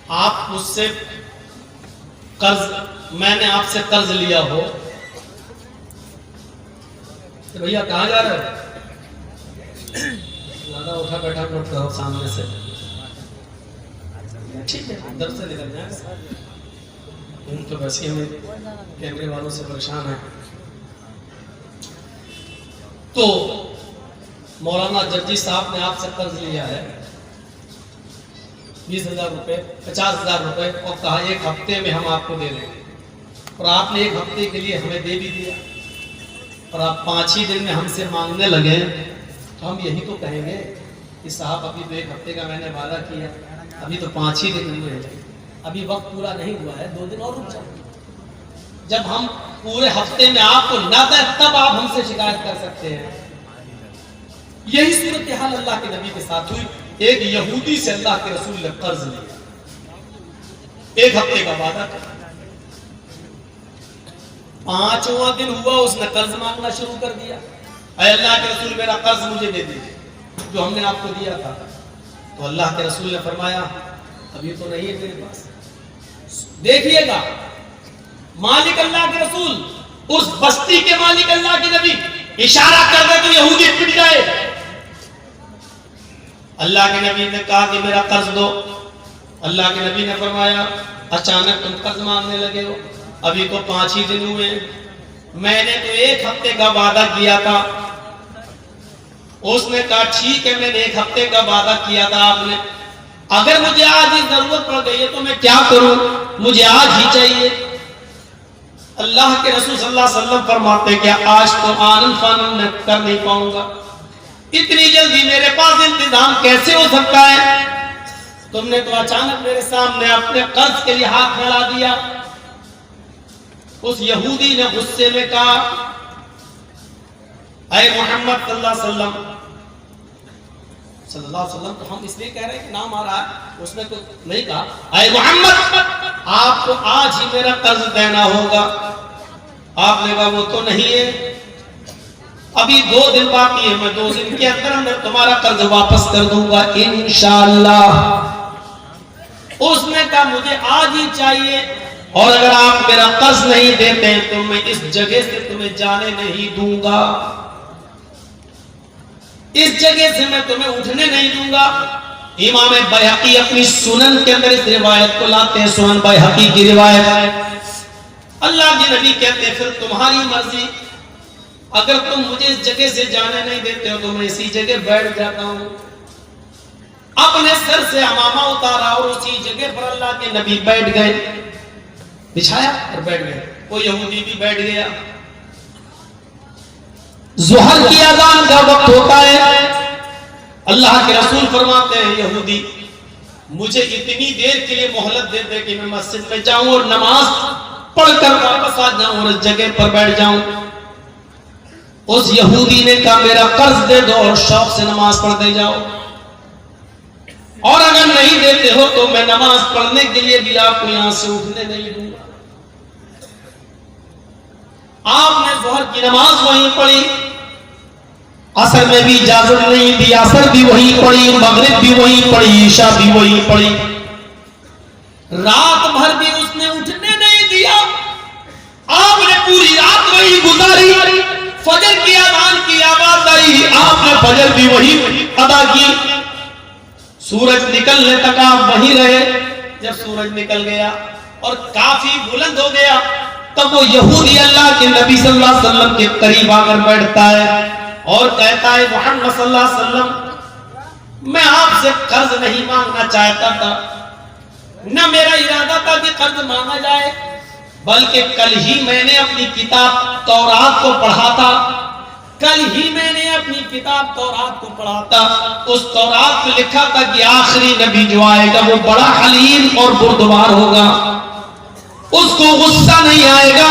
आप मुझसे कर्ज, मैंने आपसे कर्ज लिया हो तो भैया कहाँ जा रहे हो? ज्यादा उठा बैठा मत करो सामने से, ठीक है उधर से निकल जाए। तो वैसे हमें कैमरे वालों से परेशान है। तो मौलाना जज्जी साहब ने आपसे कर्ज लिया है 20,000 रुपए, 50,000 रुपए, और कहा एक हफ्ते में हम आपको दे देंगे। और आपने एक हफ्ते के लिए हमें दे भी दिया, और आप 5 ही दिन में हमसे मांगने लगे, तो हम यही तो कहेंगे कि साहब अभी तो एक हफ्ते का मैंने वादा किया, अभी तो 5 ही दिन हुए हैं, अभी वक्त पूरा नहीं हुआ है, 2 दिन और रुक जाओ। जब हम पूरे हफ्ते में आपको ना दें तब आप हमसे शिकायत कर सकते हैं। यही सूरत हाल अल्लाह के नबी के साथ हुई। एक यहूदी से अल्लाह के रसूल ने कर्ज लिया, एक हफ्ते का वादा किया, 5वां दिन हुआ उसने कर्ज मांगना शुरू कर दिया। अरे अल्लाह के रसूल मेरा कर्ज मुझे दे दीजिए जो हमने आपको दिया था। तो अल्लाह के रसूल ने फरमाया अभी तो नहीं है मेरे पास। देखिएगा मालिक अल्लाह के रसूल, उस बस्ती के मालिक अल्लाह के नबी इशारा कर दे तो यहूदी पिट जाए। अल्लाह के नबी ने कहा कि मेरा कर्ज दो। अल्लाह के नबी ने फरमाया अचानक तुम कर्ज मांगने लगे हो, अभी तो 5 ही दिन हुए, मैंने तो एक हफ्ते का वादा किया था। उसने कहा ठीक है मैंने एक हफ्ते का वादा किया था आपने, अगर मुझे आज ही जरूरत पड़ गई है तो मैं क्या करूं, मुझे आज ही चाहिए। अल्लाह के रसूल सल्लल्लाहु अलैहि वसल्लम फरमाते क्या आज तो आनन फानन न कर नहीं पाऊंगा, इतनी जल्दी मेरे पास इंतजाम कैसे हो सकता है? तुमने तो अचानक मेरे सामने अपने कर्ज के लिए हाथ बढ़ा दिया। उस यहूदी ने गुस्से में कहा अरे मोहम्मद सल्लल्लाहु अलैहि वसल्लम, तो हम इसलिए कह रहे हैं कि नाम आ रहा है, उसने तो नहीं कहा अरे मोहम्मद आपको आज ही मेरा कर्ज देना होगा। आपने कहा वो तो नहीं है, अभी 2 दिन बाकी है, मैं 2 दिन के अंदर अंदर तुम्हारा कर्ज वापस कर दूंगा इंशाअल्लाह। उसने कहा मुझे आज ही चाहिए, और अगर आप मेरा कर्ज नहीं देते तो मैं इस जगह से तुम्हें जाने नहीं दूंगा, इस जगह से मैं तुम्हें उठने नहीं दूंगा। इमाम बैहकी अपनी सुनन के अंदर इस रिवायत को लाते हैं, सुनन बैहकी की रिवायत। अल्लाह के नबी कहते हैं फिर तुम्हारी मर्जी, अगर तुम मुझे इस जगह से जाने नहीं देते हो तो मैं इसी जगह बैठ जाता हूं। अपने सर से अमामा उतारा और उसी जगह पर अल्लाह के नबी बैठ गए, बिछाया और बैठ गए। वो यहूदी भी बैठ गया। ज़ुहर की अज़ान का वक्त होता है, अल्लाह के रसूल फरमाते हैं यहूदी मुझे इतनी देर के लिए मोहलत दे दे कि मैं मस्जिद में जाऊं और नमाज पढ़कर वापस आ जाऊं और इस जगह पर बैठ जाऊं। उस यहूदी ने कहा मेरा कर्ज दे दो और शौक से नमाज पढ़ते जाओ, और अगर नहीं देते हो तो मैं नमाज पढ़ने के लिए भी आपको यहां से उठने नहीं दूंगा। आपने ज़ोहर की नमाज वहीं पढ़ी, असर में भी इजाजत नहीं दी, असर भी वहीं पढ़ी, मगरिब भी वहीं पढ़ी, ईशा भी वहीं पढ़ी, रात भर भी उसने उठने नहीं दिया। आपने पूरी रात वहीं गुजारी, फजर की अज़ान की आवाज आई, आपने फजर भी वहीं अदा की, सूरज निकलने तक आप वहीं रहे। जब सूरज निकल गया और काफी बुलंद हो गया तब वो यहूदी अल्लाह के नबी सल्लल्लाहु अलैहि वसल्लम के करीब आकर बैठता है और कहता है मोहम्मद सल्लल्लाहु अलैहि वसल्लम मैं आपसे कर्ज नहीं मांगना चाहता था, न मेरा इरादा था कि कर्ज मांगा जाए, बल्कि कल ही मैंने अपनी किताब तौरात को पढ़ा था, कल ही मैंने अपनी किताब तौरात को पढ़ा था। उस तौरात में लिखा था कि आखिरी नबी जो आएगा वो बड़ा हलीम और बुर्दवार होगा, उसको गुस्सा नहीं आएगा,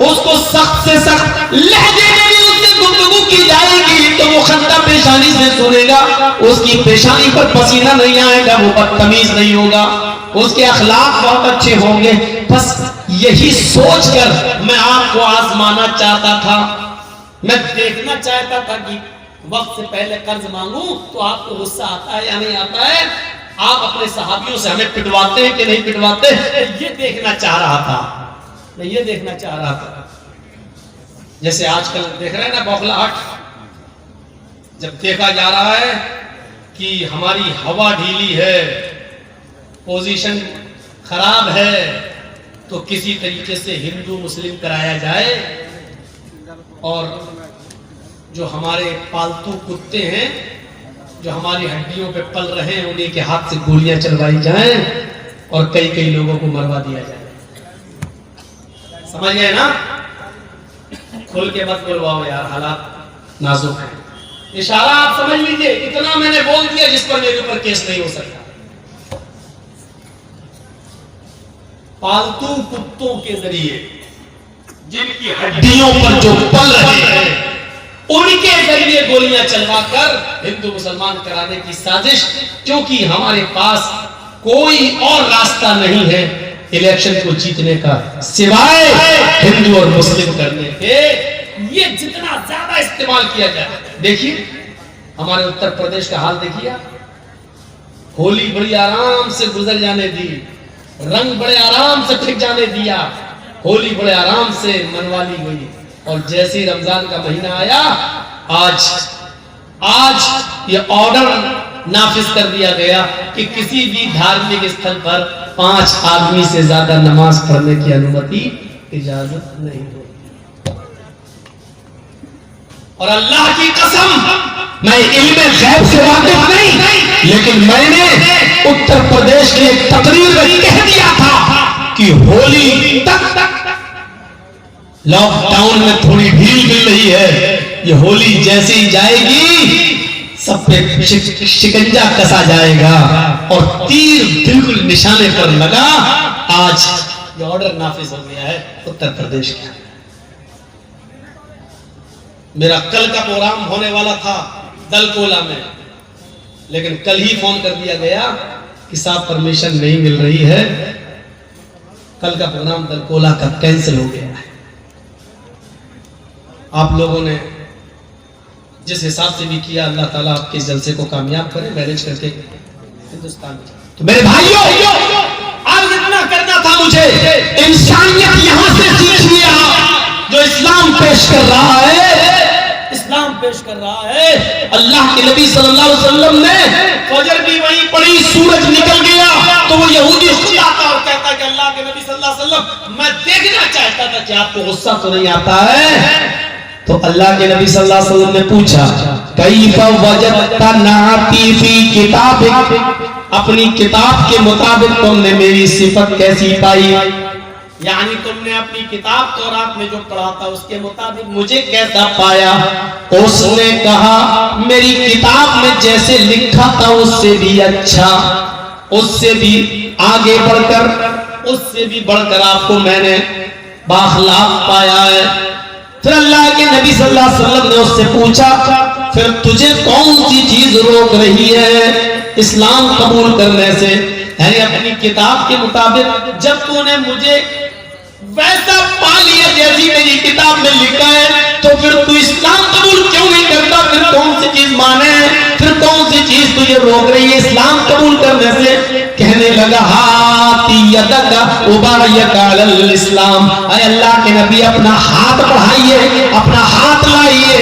उसको सख्त से सख्त लहजे में भी उससे गुफ्तगू की जाएगी तो वो खंदा पेशानी से सुनेगा, उसकी पेशानी पर पसीना नहीं आएगा, वो बदतमीज नहीं होगा, उसके अखलाक बहुत अच्छे होंगे। बस यही सोचकर मैं आपको आजमाना चाहता था, मैं देखना चाहता था कि वक्त से पहले कर्ज मांगू तो आपको गुस्सा आता है या नहीं आता है। आप अपने सहाबियों से हमें पिटवाते हैं कि नहीं पिटवाते? ये देखना चाह रहा था, मैं ये देखना चाह रहा था। जैसे आजकल देख रहे हैं ना बौखलाहट, जब देखा जा रहा है कि हमारी हवा ढीली है, पोजीशन खराब है, तो किसी तरीके से हिंदू मुस्लिम कराया जाए और जो हमारे पालतू कुत्ते हैं जो हमारी हड्डियों पे पल रहे हैं उन्हीं के हाथ से गोलियां चलवाई जाएं और कई कई लोगों को मरवा दिया जाए। समझ गए ना? खुल के मत बोलवाओ यार, हालात नाजुक है। इशारा आप समझ लीजिए, इतना मैंने बोल दिया जिस पर मेरे ऊपर केस नहीं हो सकता। पालतू कुत्तों के जरिए जिनकी हड्डियों पर जो पल रहे हैं उनके जरिए गोलियां चलवाकर हिंदू मुसलमान कराने की साजिश, क्योंकि हमारे पास कोई और रास्ता नहीं है इलेक्शन को जीतने का सिवाय हिंदू और मुस्लिम करने के। ये जितना ज्यादा इस्तेमाल किया जाए, देखिए हमारे उत्तर प्रदेश का हाल देखिए, होली बड़ी आराम से गुजर जाने दी, रंग बड़े आराम से फिक जाने दिया, होली बड़े आराम से मनवा ली गई, और जैसे ही रमजान का महीना आया आज ये ऑर्डर नाफिज कर दिया गया कि किसी भी धार्मिक स्थल पर 5 आदमी से ज्यादा नमाज पढ़ने की अनुमति इजाजत नहीं होगी। और अल्लाह की कसम, मैं इल्मे गैब से वाकिफ नहीं, लेकिन मैंने उत्तर प्रदेश की एक तकरीर में कह दिया था कि होली तक लॉकडाउन में थोड़ी ढील मिल रही है, ये होली जैसे ही जाएगी सब पे शिकंजा कसा जाएगा और तीर बिल्कुल निशाने पर लगा। आज ये ऑर्डर नाफिज हो गया है उत्तर प्रदेश का। मेरा कल का प्रोग्राम होने वाला था दलकोला में, लेकिन कल ही फोन कर दिया गया कि साहब परमिशन नहीं मिल रही है, कल का प्रोग्राम दलकोला का कैंसिल हो गया है। आप लोगों ने जिस हिसाब से भी किया, अल्लाह ताला आपके जलसे को कामयाब करे, मैनेज करके हिंदुस्तान में। तो मेरे भाइयों, आज इतना करना था मुझे, इंसानियत यहां से सीखिए, जो इस्लाम पेश कर रहा है, इस्लाम पेश कर रहा है। अल्लाह के नबी सल्लल्लाहु अलैहि वसल्लम ने फजर भी वहीं पढ़ी, सूरज निकल गया तो वो यहूदी खुद आता और कहता कि अल्लाह के नबी सल्लल्लाहु अलैहि वसल्लम, मैं देखना चाहता था कि आपको गुस्सा तो नहीं आता है। तो अल्लाह के नबी सल्लल्लाहु अलैहि वसल्लम ने पूछा, कैफा वजदता नाती फी किताबिक, अपनी किताब के मुताबिक तुमने मेरी सिफत कैसी पाई, यानी तुमने अपनी किताब तौरात में जो पढ़ा था उसके मुताबिक मुझे कैसा पाया। उसने कहा, मेरी किताब में जैसे लिखा था उससे भी अच्छा, उससे भी आगे बढ़कर, उससे भी बढ़कर आपको मैंने बाखलाक पाया है। फिर अल्लाह के नबी सल्लल्लाहु अलैहि वसल्लम ने उससे पूछा, फिर तुझे कौन सी चीज रोक रही है इस्लाम कबूल करने से? यानी अपनी किताब के मुताबिक जब तूने मुझे वैसा पा लिया जैसी मेरी किताब में लिखा है, तो फिर तू इस्लाम कबूल क्यों नहीं करता? फिर कौन सी चीज माने, फिर कौन सी चीज तुझे रोक रही है इस्लाम कबूल करने से? कहने लगा, हाथी यदका उबायका अलल इस्लाम, अरे अल्लाह के नबी अपना हाथ बढ़ाइए, अपना हाथ लाइए,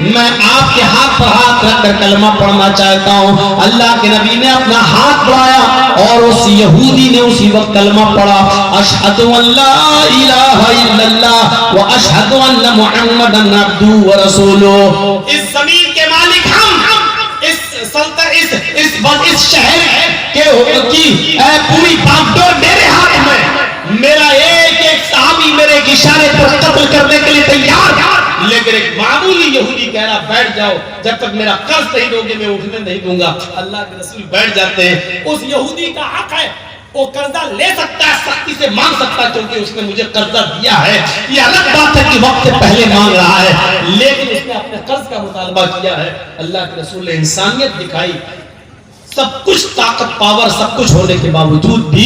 मैं आपके हाथ पर हाथ रखकर कलमा पढ़ना चाहता हूँ। अल्लाह के नबी ने अपना हाथ बढ़ाया और उस यहूदी ने उसी वक्त कलमा पढ़ा, अशहदु अल्ला इलाहा इल्लल्लाह व अशहदु अन्ना मुहम्मदन अब्दुहु व रसूलुहु। इस जमीन के मालिक हम, इस शहर के की पूरी बागडोर मेरे हाथ में, मेरा एक एक साहबी मेरे इशारे पर कत्ल करने के लिए तैयार, लेकिन एक मामूली यहूदी कह रहा बैठ जाओ, जब तक मेरा कर्ज नहीं दोगे मैं उठने नहीं दूंगा। अल्लाह के रसूल बैठ जाते हैं। उस यहूदी का हक है, वो कर्जा ले सकता है, सख्ती से मांग सकता है, क्योंकि उसने मुझे कर्जा दिया है। ये अलग बात है कि वक्त से पहले मांग रहा है, लेकिन उसने अपने कर्ज का मुतालबा किया है। अल्लाह के रसूल ने इंसानियत दिखाई, सब कुछ ताकत पावर सब कुछ होने के बावजूद भी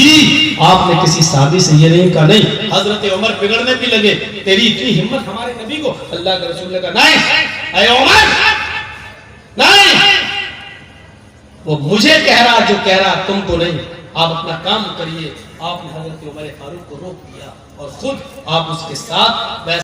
आपने किसी साहबी से ये नहीं कहा, नहीं हजरत उमर बिगड़ने भी लगे, तेरी इतनी हिम्मत हमारे नबी को? अल्लाह के रसूल ने कहा, नहीं अय उमर नहीं, वो मुझे कह रहा जो कह रहा तुमको नहीं, आप अपना काम करिए। आपने हजरत उमर फारूक को रोक दिया और खुद आप उसके साथ